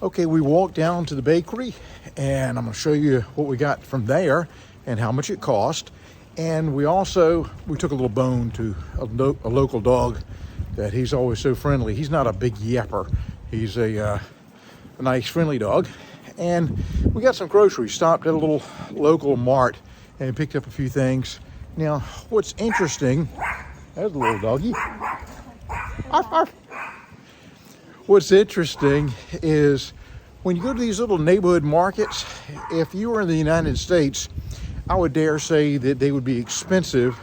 Okay, we walked down to the bakery and I'm gonna show you what we got from there and how much it cost. And we took a little bone to a local dog that he's always so friendly. He's not a big yapper. He's a nice friendly dog. And we got some groceries, stopped at a little local mart and picked up a few things. Now, what's interesting, there's a little doggy. Arf, arf. What's interesting is when you go to these little neighborhood markets, if you were in the United States, I would dare say that they would be expensive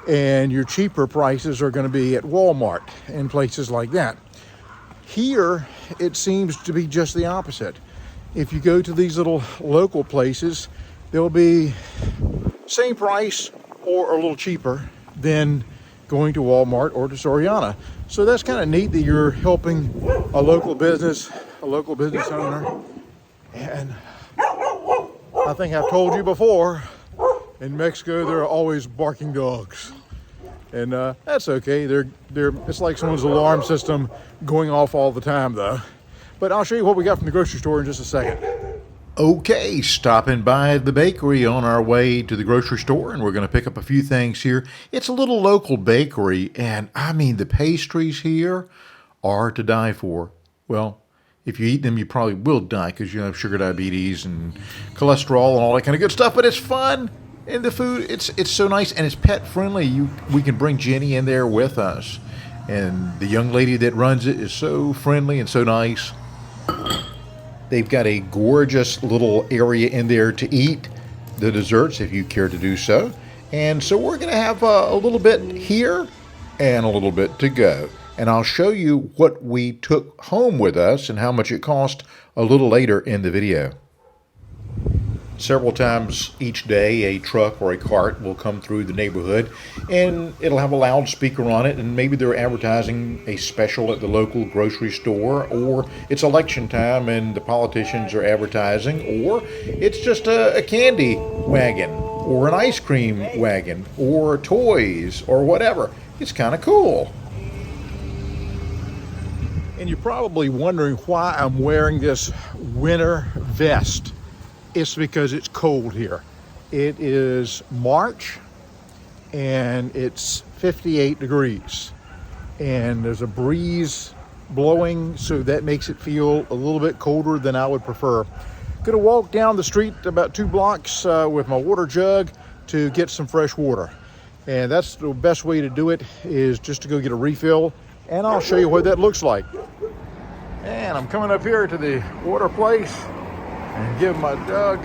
and your cheaper prices are going to be at Walmart and places like that. Here, it seems to be just the opposite. If you go to these little local places, they'll be same price or a little cheaper than going to Walmart or to Soriana. So that's kind of neat that you're helping a local business owner. And I think I've told you before, in Mexico there are always barking dogs. And that's okay. It's like someone's alarm system going off all the time though. But I'll show you what we got from the grocery store in just a second. Okay, stopping by the bakery on our way to the grocery store, and we're going to pick up a few things here. It's a little local bakery, and I mean, the pastries here are to die for. Well, if you eat them, you probably will die because you have sugar diabetes and cholesterol and all that kind of good stuff, but it's fun. And the food, it's so nice, and it's pet friendly. We can bring Jenny in there with us. And the young lady that runs it is so friendly and so nice. They've got a gorgeous little area in there to eat the desserts if you care to do so. And so we're going to have a little bit here and a little bit to go. And I'll show you what we took home with us and how much it cost a little later in the video. Several times each day, a truck or a cart will come through the neighborhood, and it'll have a loudspeaker on it, and maybe they're advertising a special at the local grocery store, or it's election time and the politicians are advertising, or it's just a candy wagon, or an ice cream wagon, or toys, or whatever. It's kind of cool. And you're probably wondering why I'm wearing this winter vest. It's because it's cold here. It is March and it's 58 degrees and there's a breeze blowing, so that makes it feel a little bit colder than I would prefer. Gonna walk down the street about 2 blocks with my water jug to get some fresh water. And that's the best way to do it, is just to go get a refill, and I'll show you what that looks like. And I'm coming up here to the water place and give my jug.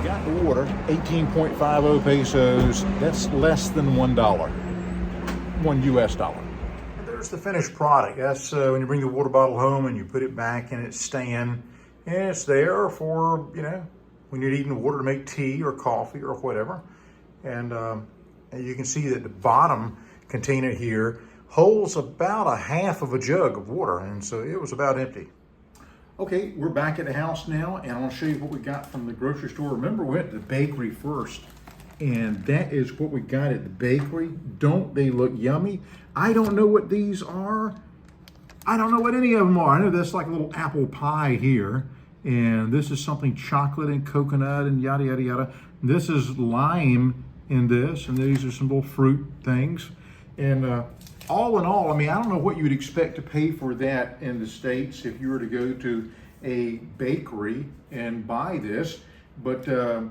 Got the water, 18.50 pesos. That's less than $1, $1 US. And there's the finished product. That's when you bring the water bottle home and you put it back in its stand, and it's there for, when you're needing water to make tea or coffee or whatever. And you can see that the bottom container here holds about a half of a jug of water, and so it was about empty. Okay, we're back at the house now, and I'll show you what we got from the grocery store. Remember, we went to the bakery first, and that is what we got at the bakery. Don't they look yummy? I don't know what these are. I don't know what any of them are. I know that's like a little apple pie here, and this is something chocolate and coconut and yada, yada, yada. This is lime in this, and these are some little fruit things. And all in all, I mean, I don't know what you would expect to pay for that in the States if you were to go to a bakery and buy this, but I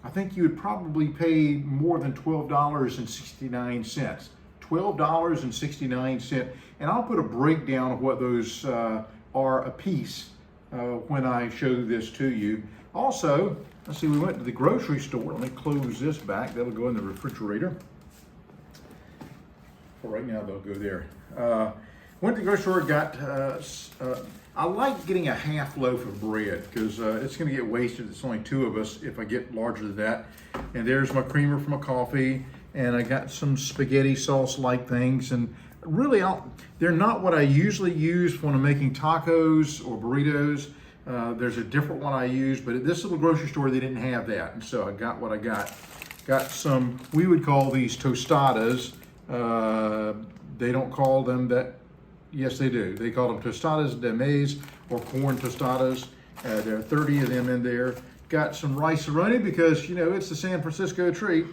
think you would probably pay more than $12.69. $12.69. And I'll put a breakdown of what those are a piece when I show this to you. Also, let's see, we went to the grocery store. Let me close this back. That'll go in the refrigerator. For right now, they'll go there. Went to the grocery store, got, I like getting a half loaf of bread because it's going to get wasted. It's only 2 of us if I get larger than that. And there's my creamer for my coffee. And I got some spaghetti sauce-like things. And really, they're not what I usually use when I'm making tacos or burritos. There's a different one I use, but at this little grocery store, they didn't have that. And so I got what I got. Got some, we would call these tostadas. They don't call them that. Yes, they do. They call them tostadas de maize or corn tostadas. There are 30 of them in there. Got some rice-a-roni because, you know, it's the San Francisco treat.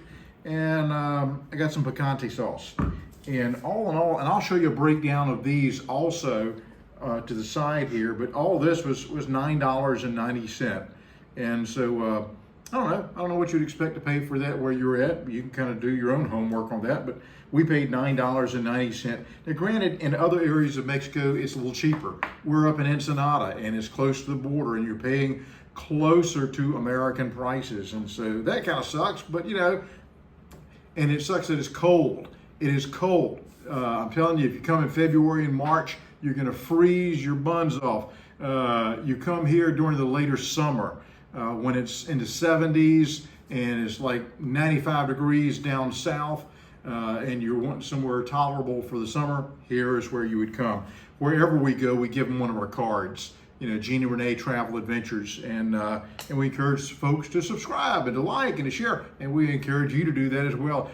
And I got some picante sauce. And all in all, and I'll show you a breakdown of these also to the side here, but all this was $9.90. And so, I don't know what you'd expect to pay for that where you're at. You can kind of do your own homework on that, but we paid $9.90. Now granted, in other areas of Mexico, it's a little cheaper. We're up in Ensenada and it's close to the border and you're paying closer to American prices. And so that kind of sucks, but you know, and it sucks that it's cold. It is cold. I'm telling you, if you come in February and March, you're gonna freeze your buns off. You come here during the later summer when it's in the 70s and it's like 95 degrees down south and you're wanting somewhere tolerable for the summer, here is where you would come. Wherever we go, we give them one of our cards. You know, Jeannie Renee Travel Adventures, and we encourage folks to subscribe and to like and to share, and we encourage you to do that as well.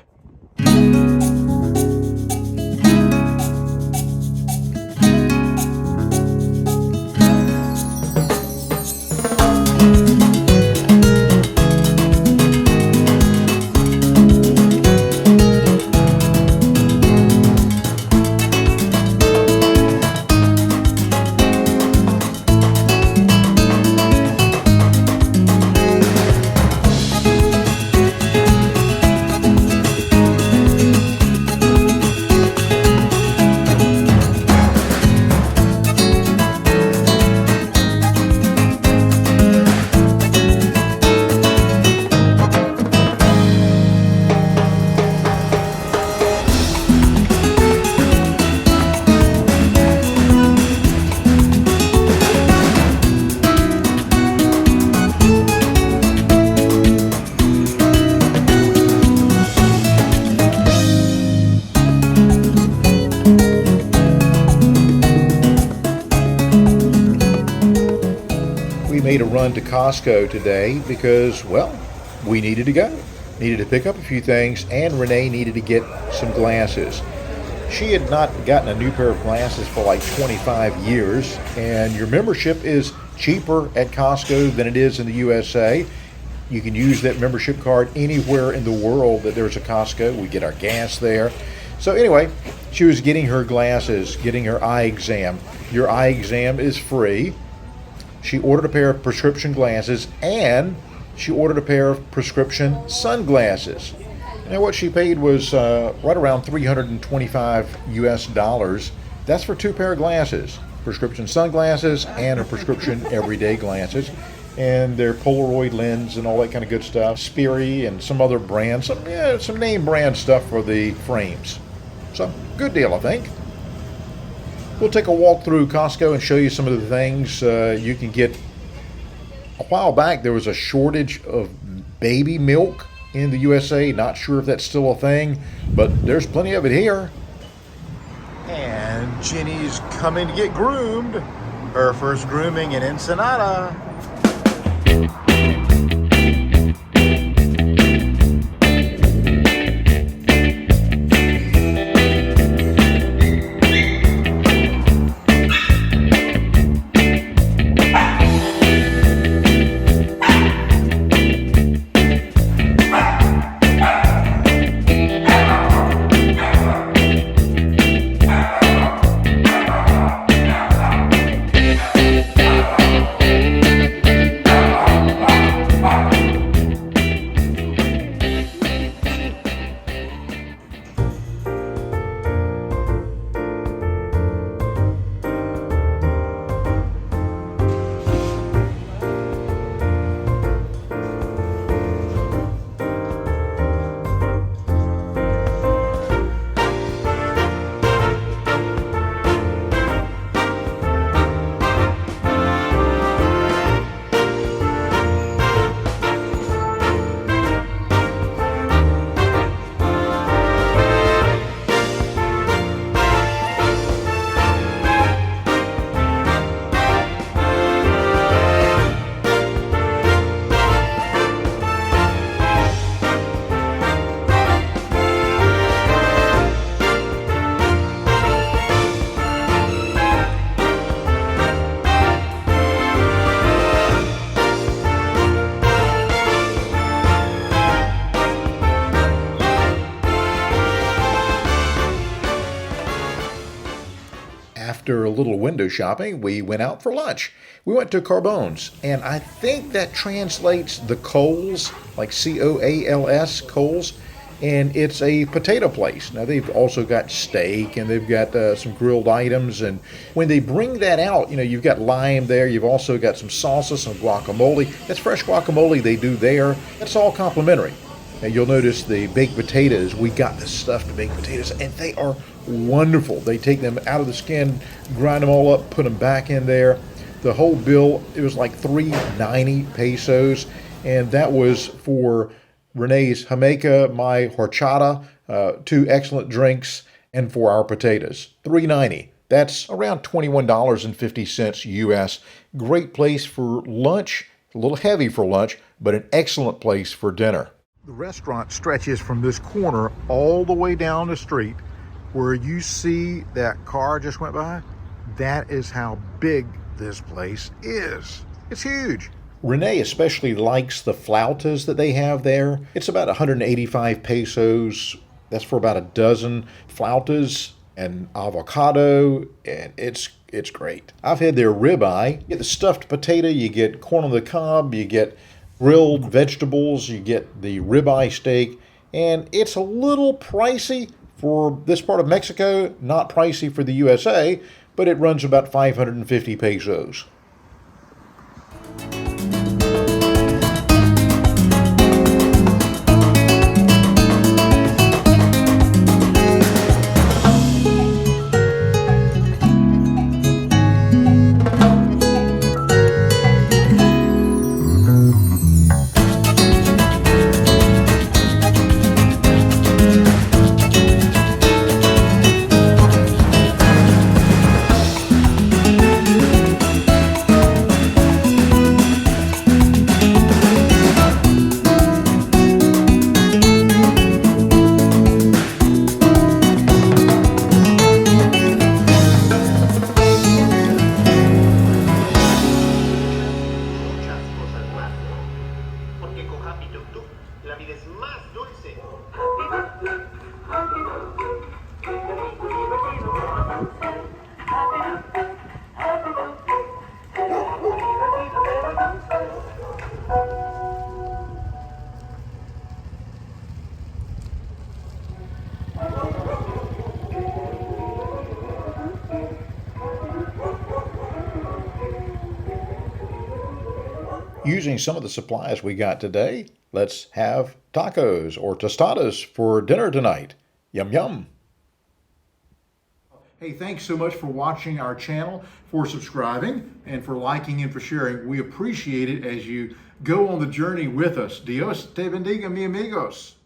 Made a run to Costco today because, well, we needed to go. Needed to pick up a few things, and Renee needed to get some glasses. She had not gotten a new pair of glasses for like 25 years, and your membership is cheaper at Costco than it is in the USA. You can use that membership card anywhere in the world that there's a Costco. We get our gas there. So anyway, she was getting her glasses, getting her eye exam. Your eye exam is free. She ordered a pair of prescription glasses and she ordered a pair of prescription sunglasses. Now what she paid was right around $325 US. That's for 2 pair of glasses, prescription sunglasses and a prescription everyday glasses. And they're Polaroid lens and all that kind of good stuff. Sperry and some other brands, some name brand stuff for the frames. So good deal, I think. We'll take a walk through Costco and show you some of the things you can get. A while back, there was a shortage of baby milk in the USA. Not sure if that's still a thing, but there's plenty of it here. And Jenny's coming to get groomed. Her first grooming in Ensenada. after a little window shopping, we went out for lunch. We went to Carbone's, and I think that translates the Coles, like C-O-A-L-S, Coles, and it's a potato place. Now, they've also got steak, and they've got some grilled items, and when they bring that out, you know, you've got lime there, you've also got some salsa, some guacamole. That's fresh guacamole they do there. That's all complimentary. Now, you'll notice the baked potatoes. We got the stuffed baked potatoes, and they are wonderful. They take them out of the skin, grind them all up, put them back in there. The whole bill, it was like 390 pesos, and that was for Renee's Jamaica, my horchata, 2 excellent drinks, and for our potatoes. $3.90. That's around $21.50 US. Great place for lunch, a little heavy for lunch, but an excellent place for dinner. The restaurant stretches from this corner all the way down the street. Where you see that car just went by, that is how big this place is. It's huge. Renee especially likes the flautas that they have there. It's about 185 pesos. That's for about a dozen flautas and avocado, and it's great. I've had their ribeye. You get the stuffed potato, you get corn on the cob, you get grilled vegetables, you get the ribeye steak, and it's a little pricey for this part of Mexico, not pricey for the USA, but it runs about 550 pesos. Using some of the supplies we got today, let's have tacos or tostadas for dinner tonight. Yum, yum. Hey, thanks so much for watching our channel, for subscribing, and for liking and for sharing. We appreciate it as you go on the journey with us. Dios te bendiga, mi amigos.